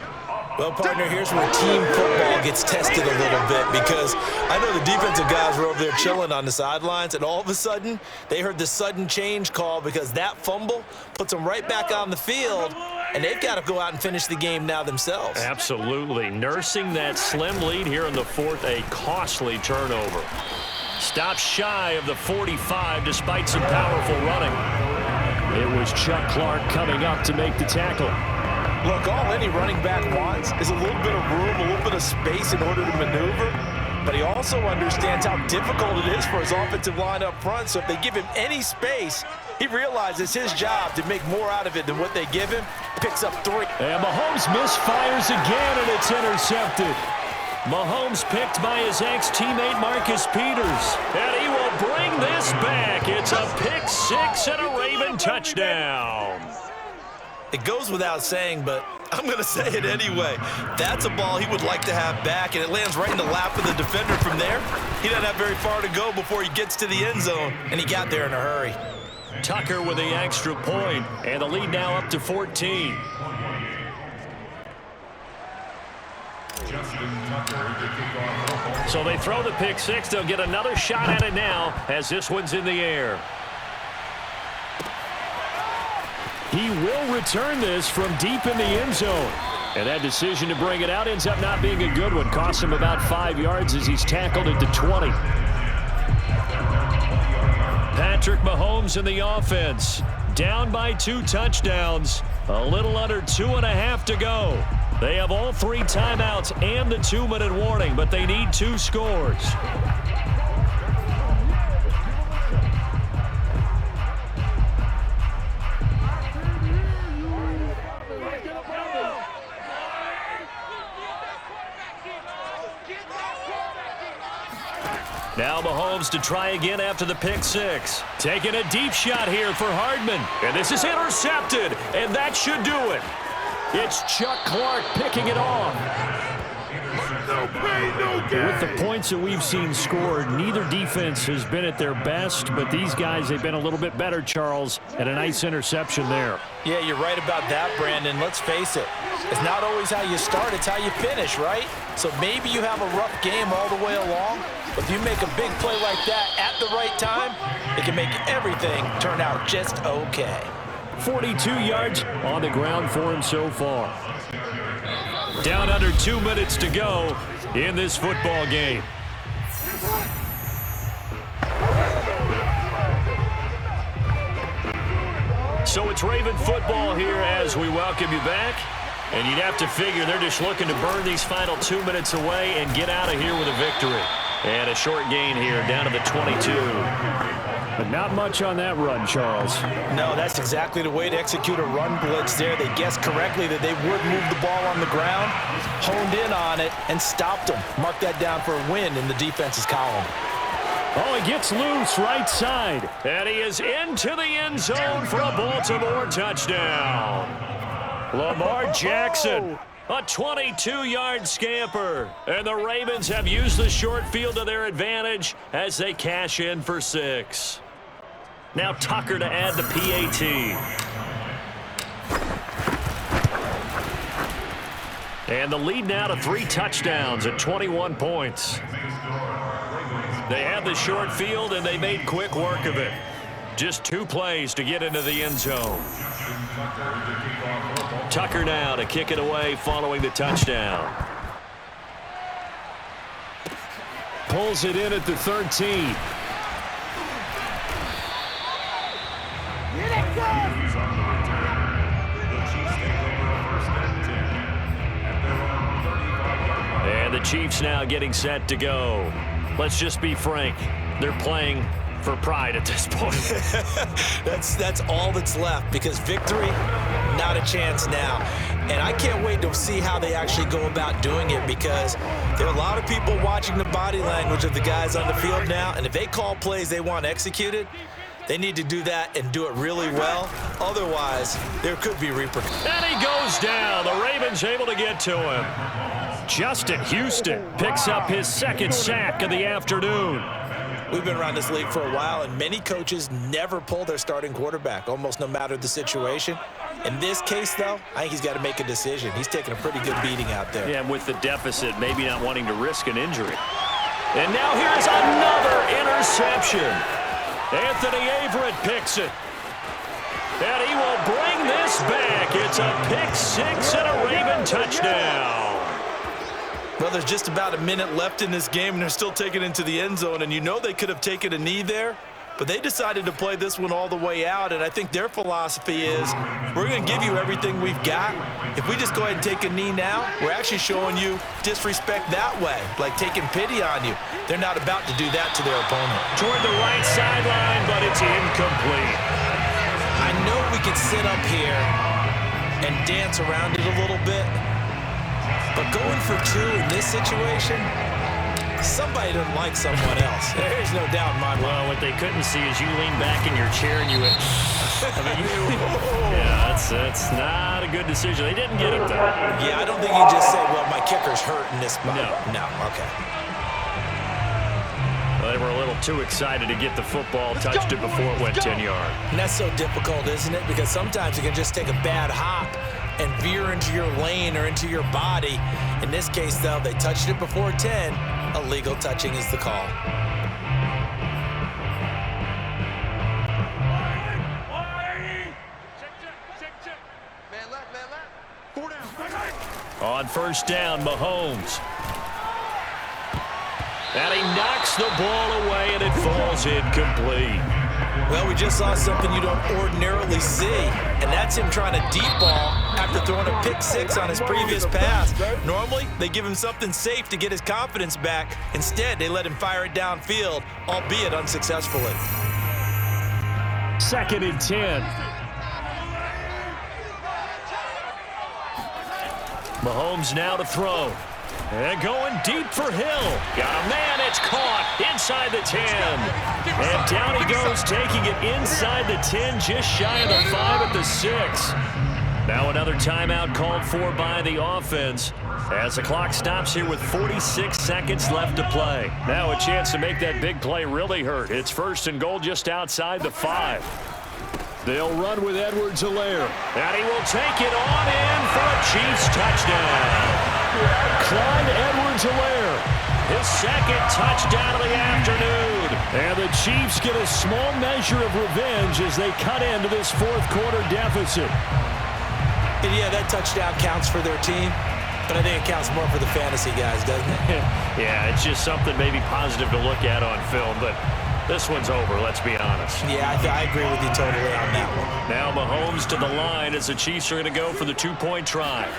Well, partner, here's where team football gets tested a little bit, because I know the defensive guys were over there chilling on the sidelines, and all of a sudden, they heard the sudden change call because that fumble puts them right back on the field, and they've got to go out and finish the game now themselves. Absolutely. Nursing that slim lead here in the fourth, a costly turnover. Stops shy of the 45 despite some powerful running. It was Chuck Clark coming up to make the tackle. Look, all any running back wants is a little bit of room, a little bit of space in order to maneuver, but he also understands how difficult it is for his offensive line up front, so if they give him any space, he realizes his job to make more out of it than what they give him. Picks up 3. And Mahomes misfires again, and it's intercepted. Mahomes picked by his ex-teammate Marcus Peters. And he will bring this back. It's a pick 6 and a Raven touchdown. It goes without saying, but I'm going to say it anyway. That's a ball he would like to have back, and it lands right in the lap of the defender from there. He doesn't have very far to go before he gets to the end zone, and he got there in a hurry. Tucker with the extra point, and the lead now up to 14. So they throw the pick 6. They'll get another shot at it now as this one's in the air. He will return this from deep in the end zone. And that decision to bring it out ends up not being a good one. Cost him about 5 yards as he's tackled at the 20. Patrick Mahomes in the offense. Down by 2 touchdowns. A little under 2.5 to go. They have all 3 timeouts and the 2-minute warning, but they need 2 scores. Now Mahomes to try again after the pick 6. Taking a deep shot here for Hardman. And this is intercepted, and that should do it. It's Chuck Clark picking it off. With the points that we've seen scored, neither defense has been at their best, but these guys, they've been a little bit better, Charles, and a nice interception there. Yeah, you're right about that, Brandon. Let's face it. It's not always how you start, it's how you finish, right? So maybe you have a rough game all the way along, but if you make a big play like that at the right time, it can make everything turn out just okay. 42 yards on the ground for him so far. Down under 2 minutes to go in this football game. So it's Raven football here as we welcome you back. And you'd have to figure they're just looking to burn these final 2 minutes away and get out of here with a victory. And a short gain here down to the 22. But not much on that run, Charles. No, that's exactly the way to execute a run blitz there. They guessed correctly that they would move the ball on the ground, honed in on it, and stopped them. Mark that down for a win in the defense's column. Oh, he gets loose right side. And he is into the end zone for a Baltimore touchdown. Lamar Jackson, a 22-yard scamper. And the Ravens have used the short field to their advantage as they cash in for 6. Now Tucker to add the PAT. And the lead now to 3 touchdowns at 21 points. They had the short field, and they made quick work of it. Just 2 plays to get into the end zone. Tucker now to kick it away following the touchdown. Pulls it in at the 13. And the Chiefs now getting set to go. Let's just be frank. They're playing for pride at this point. That's all that's left, because victory, not a chance now. And I can't wait to see how they actually go about doing it, because there are a lot of people watching the body language of the guys on the field now, and if they call plays they want executed, they need to do that and do it really well. Otherwise, there could be repercussions. And he goes down. The Ravens able to get to him. Justin Houston picks up his 2nd sack of the afternoon. We've been around this league for a while, and many coaches never pull their starting quarterback, almost no matter the situation. In this case, though, I think he's got to make a decision. He's taking a pretty good beating out there. Yeah, with the deficit, maybe not wanting to risk an injury. And now here's another interception. Anthony Averett picks it. And he will bring this back. It's a pick 6 and a Raven touchdown. Well, there's just about a minute left in this game, and they're still taking it into the end zone. And you know they could have taken a knee there, but they decided to play this one all the way out. And I think their philosophy is, we're going to give you everything we've got. If we just go ahead and take a knee now, we're actually showing you disrespect that way, like taking pity on you. They're not about to do that to their opponent. Toward the right sideline, but it's incomplete. I know we could sit up here and dance around it a little bit, but going for 2 in this situation, somebody doesn't like someone else. There's no doubt in my mind. Well, what they couldn't see is you lean back in your chair and you went, yeah, that's not a good decision. They didn't get it, though. Yeah, I don't think you just say, well, my kicker's hurt in this spot. No, okay. Well, they were a little too excited to get the football, touched it before it went 10 yards. And that's so difficult, isn't it? Because sometimes you can just take a bad hop and veer into your lane or into your body. In this case, though, they touched it before 10. Illegal touching is the call. On 1st down, Mahomes. And he knocks the ball away, and it falls incomplete. Well, we just saw something you don't ordinarily see, and that's him trying to deep ball after throwing a pick 6 on his previous pass. Normally, they give him something safe to get his confidence back. Instead, they let him fire it downfield, albeit unsuccessfully. 2nd and 10. Mahomes now to throw. And going deep for Hill. Got a man, it's caught inside the 10. And down he goes, taking it inside the 10, just shy of the 5 at the 6. Now another timeout called for by the offense as the clock stops here with 46 seconds left to play. Now a chance to make that big play really hurt. It's 1st and goal just outside the 5. They'll run with Edwards-Helaire. And he will take it on in for a Chiefs touchdown. Clyde Edwards-Helaire, his 2nd touchdown of the afternoon. And the Chiefs get a small measure of revenge as they cut into this 4th quarter deficit. And yeah, that touchdown counts for their team, but I think it counts more for the fantasy guys, doesn't it? Yeah, it's just something maybe positive to look at on film, but this one's over, let's be honest. Yeah, I agree with you totally on that one. Now Mahomes to the line as the Chiefs are going to go for the 2-point try.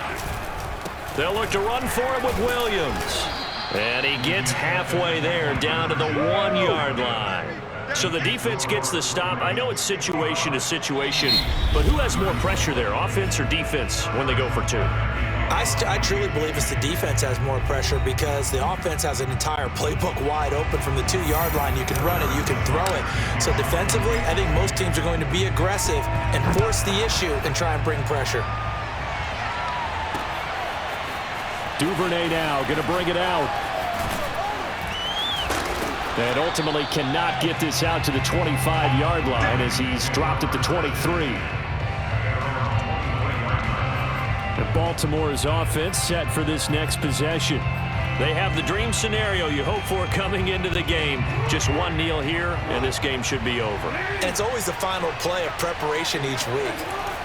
They'll look to run for it with Williams. And he gets halfway there, down to the 1-yard line. So the defense gets the stop. I know it's situation to situation, but who has more pressure there, offense or defense, when they go for 2? I truly believe it's the defense has more pressure because the offense has an entire playbook wide open from the 2-yard line. You can run it, you can throw it. So defensively, I think most teams are going to be aggressive and force the issue and try and bring pressure. Duvernay now going to bring it out. And ultimately cannot get this out to the 25-yard line as he's dropped at the 23. And Baltimore's offense set for this next possession. They have the dream scenario you hope for coming into the game. Just one kneel here, and this game should be over. And it's always the final play of preparation each week.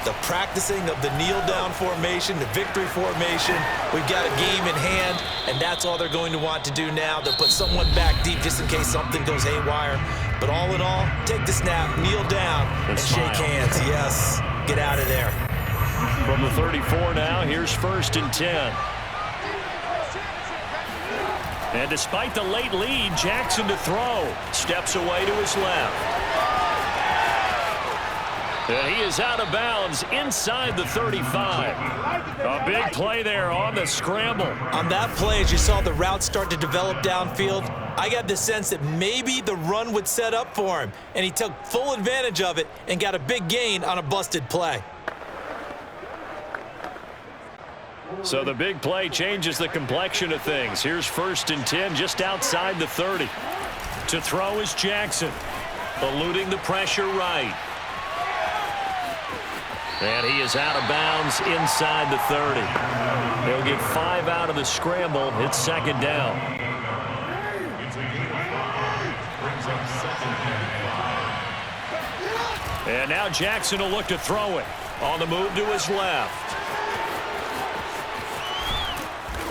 The practicing of the kneel-down formation, the victory formation. We've got a game in hand, and that's all they're going to want to do now. They'll put someone back deep just in case something goes haywire. But all in all, take the snap, kneel down, and shake hands. Yes, get out of there. From the 34 now, here's 1st and 10. And despite the late lead, Jackson to throw. Steps away to his left. And he is out of bounds inside the 35. A big play there on the scramble. On that play, as you saw the route start to develop downfield, I got the sense that maybe the run would set up for him. And he took full advantage of it and got a big gain on a busted play. So the big play changes the complexion of things. Here's 1st and 10 just outside the 30. To throw is Jackson. Eluding the pressure right. And he is out of bounds inside the 30. They'll get 5 out of the scramble. It's 2nd down. And now Jackson will look to throw it. On the move to his left.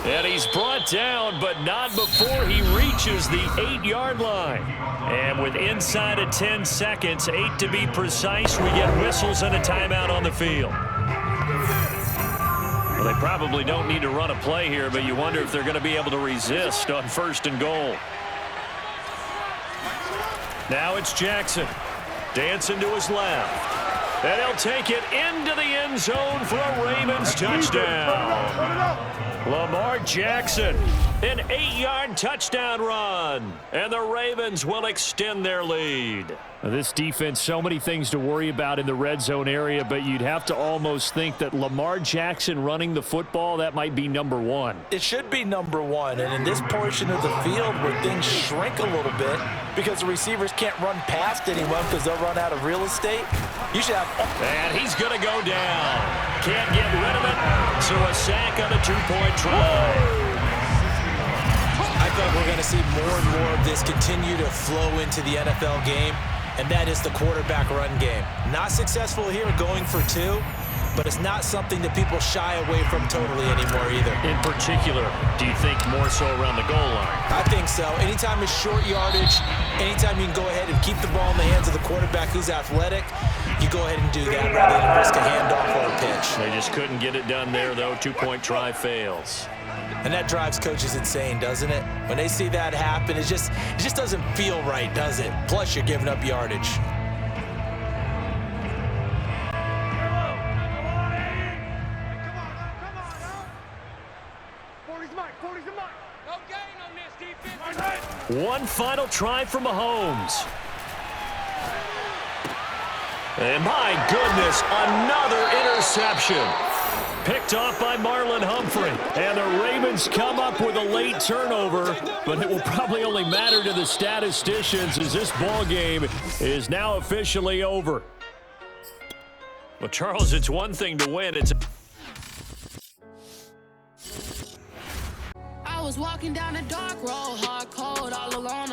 And he's brought down, but not before he reaches the 8-yard line. And with inside of 10 seconds, 8 to be precise, we get whistles and a timeout on the field. Well, they probably don't need to run a play here, but you wonder if they're going to be able to resist on 1st and goal. Now it's Jackson. Dancing to his left. And he'll take it into the end zone for a Ravens touchdown. Lamar Jackson, an 8-yard touchdown run, and the Ravens will extend their lead. This defense, so many things to worry about in the red zone area, but you'd have to almost think that Lamar Jackson running the football, that might be number 1. It should be number 1, and in this portion of the field where things shrink a little bit because the receivers can't run past anyone because they'll run out of real estate, you should have... And he's going to go down. Can't get rid of it, so a sack on a 2-point try. I thought we're going to see more and more of this continue to flow into the NFL game, and that is the quarterback run game. Not successful here going for 2, but it's not something that people shy away from totally anymore either. In particular, do you think more so around the goal line? I think so. Anytime it's short yardage, anytime you can go ahead and keep the ball in the hands of the quarterback who's athletic, you go ahead and do that rather than risk a handoff or a pitch. They just couldn't get it done there, though. 2-point try fails. And that drives coaches insane, doesn't it? When they see that happen, it just doesn't feel right, does it? Plus, you're giving up yardage. One final try for Mahomes. And my goodness, another interception. Picked off by Marlon Humphrey. And the Ravens come up with a late turnover, but it will probably only matter to the statisticians as this ball game is now officially over. Well, Charles, it's one thing to win. I was walking down a dark road, hard cold, all alone.